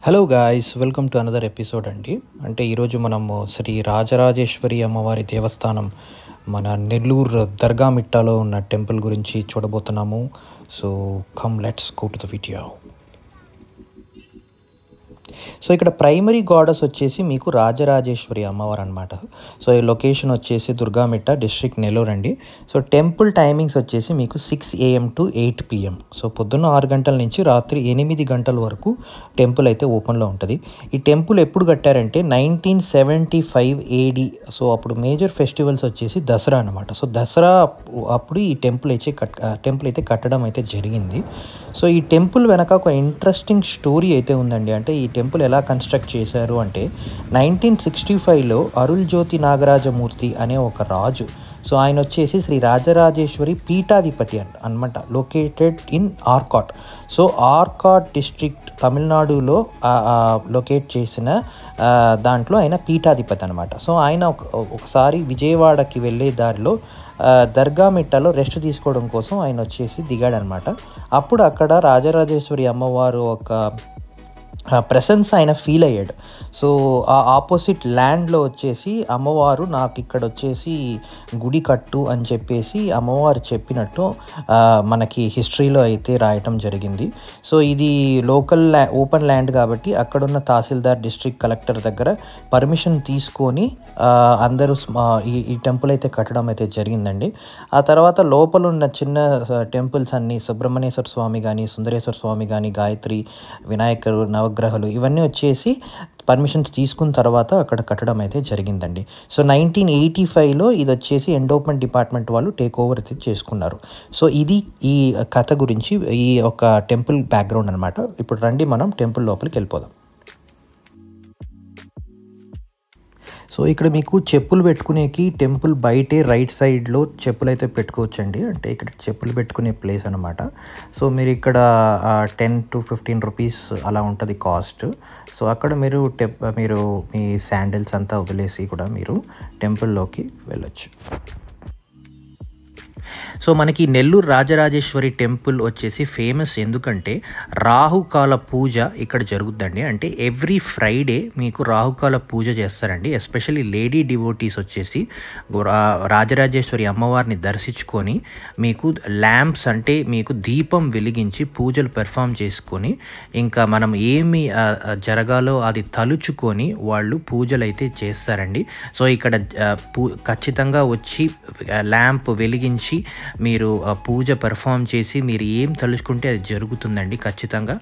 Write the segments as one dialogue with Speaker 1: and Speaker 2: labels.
Speaker 1: Hello guys, welcome to another episode అండి. అంటే ఈరోజు మనము శ్రీ రాజరాజేశ్వరి అమ్మవారి దేవస్థానం మన నెల్లూరు దర్గా మిట్టాలో ఉన్న టెంపుల్ గురించి చూడబోతున్నాము. So come let's go to the video. So ఇక్కడ ప్రైమరీ గాడెస్ వచ్చేసి మీకు రాజరాజేశ్వరి అమ్మవారు అనమాట. సో ఈ లొకేషన్ వచ్చేసి దుర్గామిట్ట, డిస్ట్రిక్ట్ నెల్లూరు అండి. సో టెంపుల్ టైమింగ్స్ వచ్చేసి మీకు 6 AM to 8 PM. సో పొద్దున్న 6 గంటల నుంచి రాత్రి 8 గంటల వరకు టెంపుల్ అయితే ఓపెన్లో ఉంటుంది. ఈ టెంపుల్ ఎప్పుడు కట్టారంటే 1975 AD. సో అప్పుడు మేజర్ ఫెస్టివల్స్ వచ్చేసి దసరా అనమాట. సో దసరా అప్పుడు ఈ టెంపుల్ అయితే కట్టడం అయితే జరిగింది. సో ఈ టెంపుల్ వెనక ఒక ఇంట్రెస్టింగ్ స్టోరీ అయితే ఉందండి. అంటే ఈ టెంపుల్ ఎలా కన్స్ట్రక్ట్ చేశారు అంటే 1965లో అరుల్ జ్యోతి నాగరాజమూర్తి అనే ఒక రాజు, సో ఆయన వచ్చేసి శ్రీ రాజరాజేశ్వరి పీఠాధిపతి అనమాట, located in Arcot. So Arcot district తమిళనాడులో లొకేట్ చేసిన దాంట్లో ఆయన పీఠాధిపతి అనమాట. సో ఆయన ఒకసారి విజయవాడకి వెళ్ళే దారిలో దర్గా మిట్టాలో రెస్ట్ తీసుకోవడం కోసం ఆయన వచ్చేసి దిగాడనమాట. అప్పుడు అక్కడ రాజరాజేశ్వరి అమ్మవారు ఒక ప్రెసెన్స్ ఆయన ఫీల్ అయ్యాడు. సో ఆ ఆపోజిట్ ల్యాండ్లో వచ్చేసి అమ్మవారు నాకు ఇక్కడ వచ్చేసి గుడి కట్టు అని చెప్పేసి అమ్మవారు చెప్పినట్టు మనకి హిస్టరీలో అయితే రాయటం జరిగింది. సో ఇది లోకల్ ఓపెన్ ల్యాండ్ కాబట్టి అక్కడున్న తహసీల్దార్, డిస్ట్రిక్ట్ కలెక్టర్ దగ్గర పర్మిషన్ తీసుకొని అందరూ ఈ టెంపుల్ అయితే కట్టడం అయితే జరిగిందండి. ఆ తర్వాత లోపల ఉన్న చిన్న టెంపుల్స్ అన్నీ, సుబ్రహ్మణ్యేశ్వర స్వామి కానీ, సుందరేశ్వర స్వామి కానీ, గాయత్రి, వినాయకుడు, నవగ్రహాలు ఇవన్నీ వచ్చేసి పర్మిషన్స్ తీసుకున్న తర్వాత అక్కడ కట్టడం అయితే జరిగిందండి. సో 1985లో ఇది వచ్చేసి ఎండోమెంట్ డిపార్ట్మెంట్ వాళ్ళు టేక్ ఓవర్ అయితే చేసుకున్నారు. సో ఇది ఈ కథ గురించి, ఈ ఒక టెంపుల్ బ్యాక్గ్రౌండ్ అనమాట. ఇప్పుడు రండి మనం టెంపుల్ లోపలికి వెళ్ళిపోదాం. సో ఇక్కడ మీకు చెప్పులు పెట్టుకునేకి టెంపుల్ బయటే రైట్ సైడ్లో చెప్పులు అయితే పెట్టుకోవచ్చండి. అంటే ఇక్కడ చెప్పులు పెట్టుకునే ప్లేస్ అనమాట. సో మీరు ఇక్కడ 10 to 15 రూపీస్ అలా ఉంటుంది కాస్ట్. సో అక్కడ మీరు మీ శాండిల్స్ అంతా వదిలేసి కూడా మీరు టెంపుల్లోకి వెళ్ళొచ్చు. సో మనకి నెల్లూరు రాజరాజేశ్వరి టెంపుల్ వచ్చేసి ఫేమస్ ఎందుకంటే రాహుకాల పూజ ఇక్కడ జరుగుద్దండి. అంటే ఎవ్రీ ఫ్రైడే మీకు రాహుకాల పూజ చేస్తారండి. ఎస్పెషల్లీ లేడీ డివోటీస్ వచ్చేసి రాజరాజేశ్వరి అమ్మవారిని దర్శించుకొని మీకు ల్యాంప్స్, అంటే మీకు దీపం వెలిగించి పూజలు పెర్ఫామ్ చేసుకొని ఇంకా మనం ఏమి జరగాలో అది తలుచుకొని వాళ్ళు పూజలు అయితే చేస్తారండి. సో ఇక్కడ ఖచ్చితంగా వచ్చి ల్యాంప్ వెలిగించి మీరు పూజ పెర్ఫామ్ చేసి మీరు ఏం తలుచుకుంటే అది జరుగుతుందండి ఖచ్చితంగా.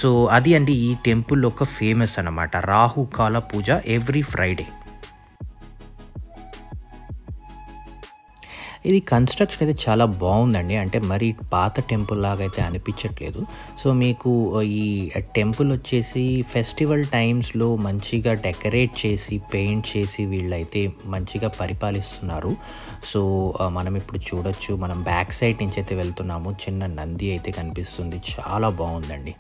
Speaker 1: సో అది అండి ఈ టెంపుల్ ఒక ఫేమస్ అన్నమాట, రాహుకాల పూజ ఎవ్రీ ఫ్రైడే. ఇది కన్స్ట్రక్షన్ అయితే చాలా బాగుందండి. అంటే మరి పాత టెంపుల్ లాగా అయితే అనిపించట్లేదు. సో మీకు ఈ టెంపుల్ వచ్చేసి ఫెస్టివల్ టైమ్స్లో మంచిగా డెకరేట్ చేసి, పెయింట్ చేసి వీళ్ళైతే మంచిగా పరిపాలిస్తున్నారు. సో మనం ఇప్పుడు చూడొచ్చు, మనం బ్యాక్ సైడ్ నుంచి అయితే వెళ్తున్నాము. చిన్న నంది అయితే కనిపిస్తుంది, చాలా బాగుందండి.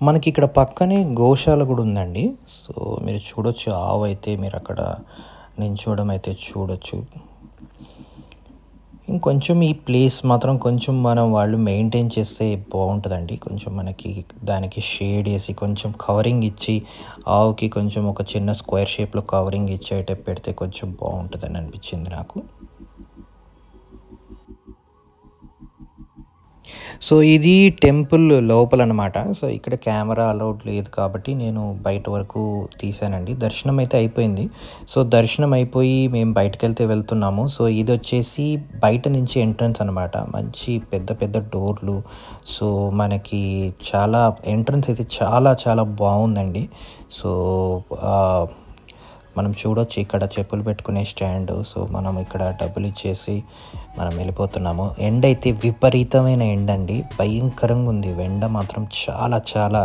Speaker 1: మనకి ఇక్కడ పక్కనే గోశాల కూడా ఉందండి. సో మీరు చూడొచ్చు, ఆవు అయితే మీరు అక్కడ నించోవడం అయితే చూడొచ్చు. ఇంకొంచెం ఈ ప్లేస్ మాత్రం కొంచెం వాళ్ళు మెయింటైన్ చేస్తే బాగుంటుందండి. కొంచెం మనకి దానికి షేడ్ వేసి కొంచెం కవరింగ్ ఇచ్చి, ఆవుకి కొంచెం ఒక చిన్న స్క్వేర్ షేప్లో కవరింగ్ ఇచ్చేట పెడితే కొంచెం బాగుంటుందని అనిపించింది నాకు. సో ఇది టెంపుల్ లోపల అనమాట. సో ఇక్కడ కెమెరా అలౌడ్ లేదు కాబట్టి నేను బయట వరకు తీసానండి. దర్శనం అయితే అయిపోయింది. సో దర్శనం అయిపోయి మేము బయటకు వెళ్తున్నాము. సో ఇది వచ్చేసి బయట నుంచి ఎంట్రన్స్ అనమాట. మంచి పెద్ద పెద్ద డోర్లు. సో మనకి చాలా ఎంట్రన్స్ అయితే చాలా చాలా బాగుందండి. సో మనం చూడొచ్చు ఇక్కడ చెప్పులు పెట్టుకునే స్టాండ్. సో మనం ఇక్కడ డబ్బులు ఇచ్చేసి మనం వెళ్ళిపోతున్నాము. ఎండ అయితే విపరీతమైన ఎండ అండి, భయంకరంగా ఉంది. ఎండ మాత్రం చాలా చాలా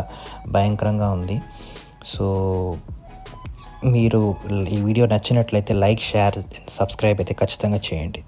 Speaker 1: భయంకరంగా ఉంది. సో మీరు ఈ వీడియో నచ్చినట్లయితే లైక్, షేర్, సబ్స్క్రైబ్ అయితే ఖచ్చితంగా చేయండి.